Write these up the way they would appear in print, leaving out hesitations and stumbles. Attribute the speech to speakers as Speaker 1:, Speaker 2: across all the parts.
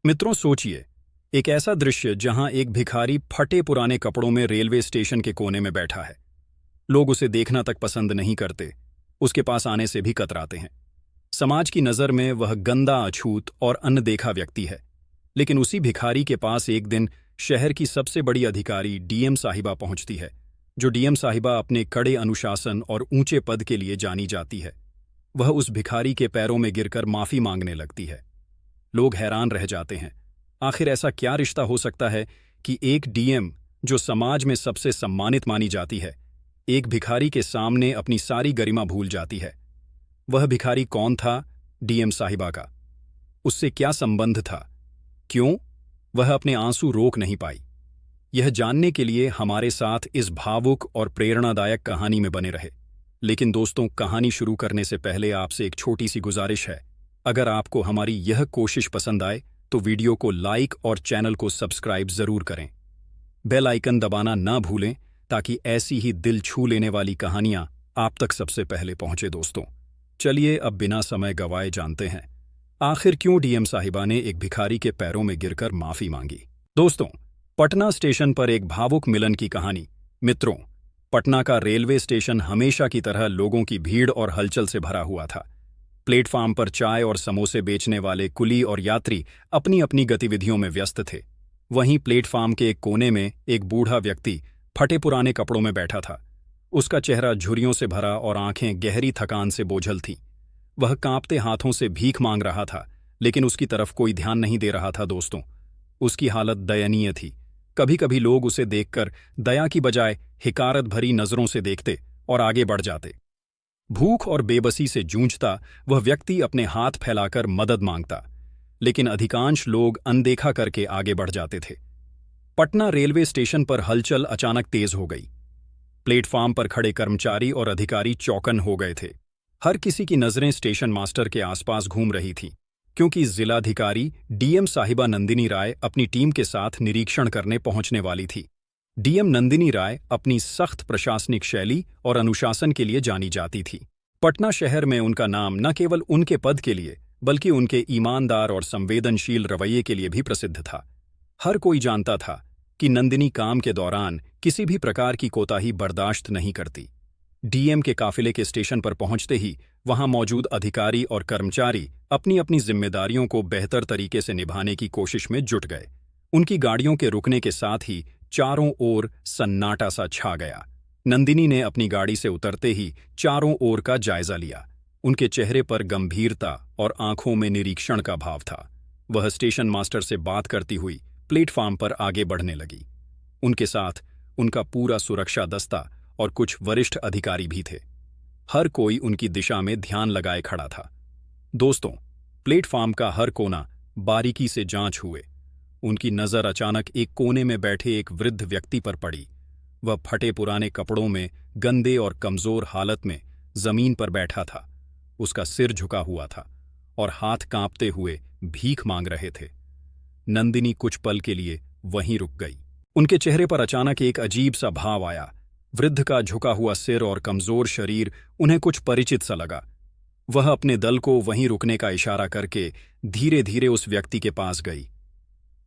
Speaker 1: मित्रों, सोचिए, एक ऐसा दृश्य जहां एक भिखारी फटे पुराने कपड़ों में रेलवे स्टेशन के कोने में बैठा है। लोग उसे देखना तक पसंद नहीं करते, उसके पास आने से भी कतराते हैं। समाज की नज़र में वह गंदा, अछूत और अनदेखा व्यक्ति है। लेकिन उसी भिखारी के पास एक दिन शहर की सबसे बड़ी अधिकारी डीएम साहिबा पहुंचती है। जो डीएम साहिबा अपने कड़े अनुशासन और ऊंचे पद के लिए जानी जाती है। वह उस भिखारी के पैरों में गिरकर माफी मांगने लगती है। लोग हैरान रह जाते हैं। आखिर ऐसा क्या रिश्ता हो सकता है कि एक डीएम, जो समाज में सबसे सम्मानित मानी जाती है, एक भिखारी के सामने अपनी सारी गरिमा भूल जाती है। वह भिखारी कौन था? डीएम साहिबा का उससे क्या संबंध था? क्यों वह अपने आंसू रोक नहीं पाई? यह जानने के लिए हमारे साथ इस भावुक और प्रेरणादायक कहानी में बने रहे। लेकिन दोस्तों, कहानी शुरू करने से पहले आपसे एक छोटी सी गुजारिश है। अगर आपको हमारी यह कोशिश पसंद आए तो वीडियो को लाइक और चैनल को सब्सक्राइब जरूर करें। बेल आइकन दबाना ना भूलें ताकि ऐसी ही दिल छू लेने वाली कहानियां आप तक सबसे पहले पहुंचे। दोस्तों, चलिए अब बिना समय गवाए जानते हैं आखिर क्यों डीएम साहिबा ने एक भिखारी के पैरों में गिरकर माफी मांगी। दोस्तों, पटना स्टेशन पर एक भावुक मिलन की कहानी। मित्रों, पटना का रेलवे स्टेशन हमेशा की तरह लोगों की भीड़ और हलचल से भरा हुआ था। प्लेटफार्म पर चाय और समोसे बेचने वाले कुली और यात्री अपनी अपनी गतिविधियों में व्यस्त थे। वहीं प्लेटफार्म के एक कोने में एक बूढ़ा व्यक्ति फटे पुराने कपड़ों में बैठा था। उसका चेहरा झुर्रियों से भरा और आंखें गहरी थकान से बोझल थीं। वह कांपते हाथों से भीख मांग रहा था, लेकिन उसकी तरफ कोई ध्यान नहीं दे रहा था। दोस्तों, उसकी हालत दयनीय थी। कभी कभी लोग उसे देखकर दया की बजाय हिकारत भरी नजरों से देखते और आगे बढ़ जाते। भूख और बेबसी से जूझता वह व्यक्ति अपने हाथ फैलाकर मदद मांगता, लेकिन अधिकांश लोग अनदेखा करके आगे बढ़ जाते थे। पटना रेलवे स्टेशन पर हलचल अचानक तेज हो गई। प्लेटफार्म पर खड़े कर्मचारी और अधिकारी चौकन हो गए थे। हर किसी की नजरें स्टेशन मास्टर के आसपास घूम रही थीं, क्योंकि जिलाधिकारी डीएम साहिबा नंदिनी राय अपनी टीम के साथ निरीक्षण करने पहुंचने वाली थी। डीएम नंदिनी राय अपनी सख्त प्रशासनिक शैली और अनुशासन के लिए जानी जाती थी। पटना शहर में उनका नाम न केवल उनके पद के लिए बल्कि उनके ईमानदार और संवेदनशील रवैये के लिए भी प्रसिद्ध था। हर कोई जानता था कि नंदिनी काम के दौरान किसी भी प्रकार की कोताही बर्दाश्त नहीं करती। डीएम के काफिले के स्टेशन पर पहुंचते ही वहां मौजूद अधिकारी और कर्मचारी अपनी अपनी जिम्मेदारियों को बेहतर तरीके से निभाने की कोशिश में जुट गए। उनकी गाड़ियों के रुकने के साथ ही चारों ओर सन्नाटा सा छा गया। नंदिनी ने अपनी गाड़ी से उतरते ही चारों ओर का जायजा लिया। उनके चेहरे पर गंभीरता और आंखों में निरीक्षण का भाव था। वह स्टेशन मास्टर से बात करती हुई प्लेटफार्म पर आगे बढ़ने लगी। उनके साथ उनका पूरा सुरक्षा दस्ता और कुछ वरिष्ठ अधिकारी भी थे। हर कोई उनकी दिशा में ध्यान लगाए खड़ा था। दोस्तों, प्लेटफार्म का हर कोना बारीकी से जांच हुए। उनकी नज़र अचानक एक कोने में बैठे एक वृद्ध व्यक्ति पर पड़ी। वह फटे पुराने कपड़ों में, गंदे और कमजोर हालत में जमीन पर बैठा था। उसका सिर झुका हुआ था और हाथ कांपते हुए भीख मांग रहे थे। नंदिनी कुछ पल के लिए वहीं रुक गई। उनके चेहरे पर अचानक एक अजीब सा भाव आया। वृद्ध का झुका हुआ सिर और कमजोर शरीर उन्हें कुछ परिचित सा लगा। वह अपने दल को वहीं रुकने का इशारा करके धीरे धीरे उस व्यक्ति के पास गई।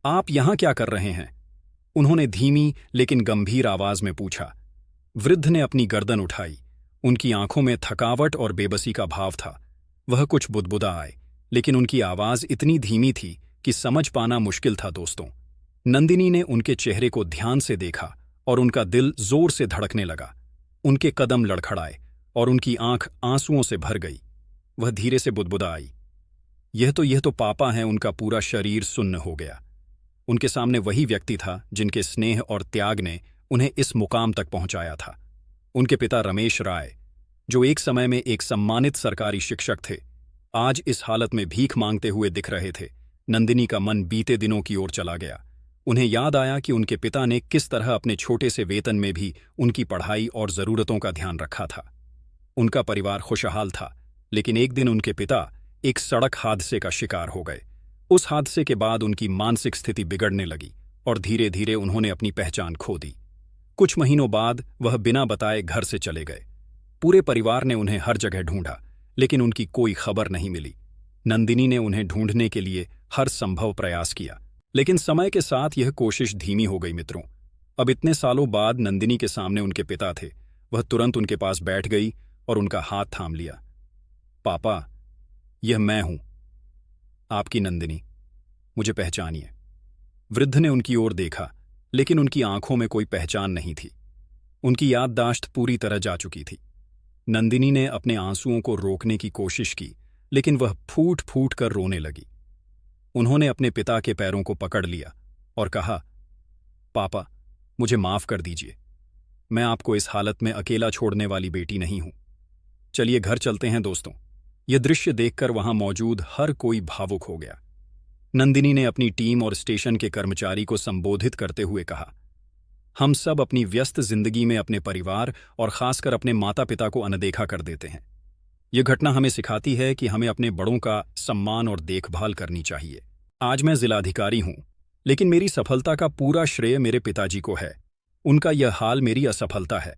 Speaker 1: आप यहां क्या कर रहे हैं? उन्होंने धीमी लेकिन गंभीर आवाज में पूछा। वृद्ध ने अपनी गर्दन उठाई। उनकी आंखों में थकावट और बेबसी का भाव था। वह कुछ बुदबुदा आए, लेकिन उनकी आवाज इतनी धीमी थी कि समझ पाना मुश्किल था। दोस्तों, नंदिनी ने उनके चेहरे को ध्यान से देखा और उनका दिल जोर से धड़कने लगा। उनके कदम लड़खड़ाए और उनकी आंख आंसुओं से भर गई। वह धीरे से बुदबुदा आई, यह तो पापा हैं। उनका पूरा शरीर सुन्न हो गया। उनके सामने वही व्यक्ति था जिनके स्नेह और त्याग ने उन्हें इस मुकाम तक पहुंचाया था। उनके पिता रमेश राय, जो एक समय में एक सम्मानित सरकारी शिक्षक थे, आज इस हालत में भीख मांगते हुए दिख रहे थे। नंदिनी का मन बीते दिनों की ओर चला गया। उन्हें याद आया कि उनके पिता ने किस तरह अपने छोटे से वेतन में भी उनकी पढ़ाई और जरूरतों का ध्यान रखा था। उनका परिवार खुशहाल था, लेकिन एक दिन उनके पिता एक सड़क हादसे का शिकार हो गए। उस हादसे के बाद उनकी मानसिक स्थिति बिगड़ने लगी और धीरे धीरे उन्होंने अपनी पहचान खो दी। कुछ महीनों बाद वह बिना बताए घर से चले गए। पूरे परिवार ने उन्हें हर जगह ढूंढा, लेकिन उनकी कोई खबर नहीं मिली। नंदिनी ने उन्हें ढूंढने के लिए हर संभव प्रयास किया, लेकिन समय के साथ यह कोशिश धीमी हो गई मित्रों। अब इतने सालों बाद नंदिनी के सामने उनके पिता थे। वह तुरंत उनके पास बैठ गई और उनका हाथ थाम लिया। पापा, यह मैं हूं, आपकी नंदिनी, मुझे पहचानिए। वृद्ध ने उनकी ओर देखा, लेकिन उनकी आंखों में कोई पहचान नहीं थी। उनकी याददाश्त पूरी तरह जा चुकी थी। नंदिनी ने अपने आंसुओं को रोकने की कोशिश की, लेकिन वह फूट फूट कर रोने लगी। उन्होंने अपने पिता के पैरों को पकड़ लिया और कहा, पापा, मुझे माफ कर दीजिए। मैं आपको इस हालत में अकेला छोड़ने वाली बेटी नहीं हूं। चलिए घर चलते हैं दोस्तों। यह दृश्य देखकर वहां मौजूद हर कोई भावुक हो गया। नंदिनी ने अपनी टीम और स्टेशन के कर्मचारी को संबोधित करते हुए कहा, हम सब अपनी व्यस्त जिंदगी में अपने परिवार और खासकर अपने माता पिता को अनदेखा कर देते हैं। यह घटना हमें सिखाती है कि हमें अपने बड़ों का सम्मान और देखभाल करनी चाहिए। आज मैं जिलाधिकारी हूं, लेकिन मेरी सफलता का पूरा श्रेय मेरे पिताजी को है। उनका यह हाल मेरी असफलता है।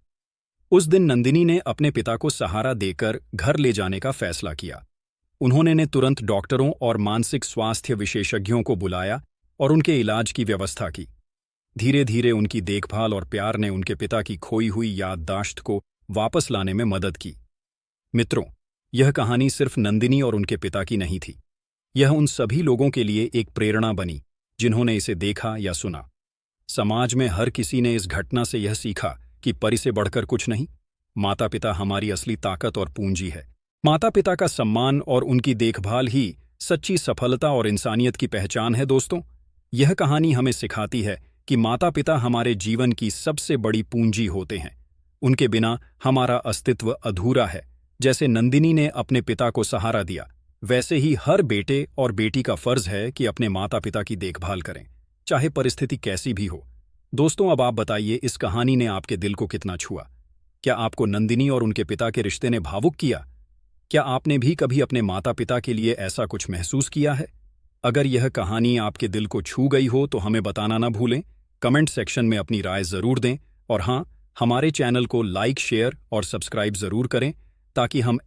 Speaker 1: उस दिन नंदिनी ने अपने पिता को सहारा देकर घर ले जाने का फैसला किया। उन्होंने तुरंत डॉक्टरों और मानसिक स्वास्थ्य विशेषज्ञों को बुलाया और उनके इलाज की व्यवस्था की। धीरे धीरे उनकी देखभाल और प्यार ने उनके पिता की खोई हुई याददाश्त को वापस लाने में मदद की। मित्रों, यह कहानी सिर्फ नंदिनी और उनके पिता की नहीं थी। यह उन सभी लोगों के लिए एक प्रेरणा बनी जिन्होंने इसे देखा या सुना। समाज में हर किसी ने इस घटना से यह सीखा कि परि से बढ़कर कुछ नहीं। माता पिता हमारी असली ताकत और पूंजी है। माता पिता का सम्मान और उनकी देखभाल ही सच्ची सफलता और इंसानियत की पहचान है। दोस्तों, यह कहानी हमें सिखाती है कि माता पिता हमारे जीवन की सबसे बड़ी पूंजी होते हैं। उनके बिना हमारा अस्तित्व अधूरा है। जैसे नंदिनी ने अपने पिता को सहारा दिया, वैसे ही हर बेटे और बेटी का फर्ज है कि अपने माता पिता की देखभाल करें, चाहे परिस्थिति कैसी भी हो। दोस्तों, अब आप बताइए, इस कहानी ने आपके दिल को कितना छुआ? क्या आपको नंदिनी और उनके पिता के रिश्ते ने भावुक किया? क्या आपने भी कभी अपने माता पिता के लिए ऐसा कुछ महसूस किया है? अगर यह कहानी आपके दिल को छू गई हो तो हमें बताना ना भूलें। कमेंट सेक्शन में अपनी राय जरूर दें और हाँ, हमारे चैनल को लाइक, शेयर और सब्सक्राइब जरूर करें ताकि हम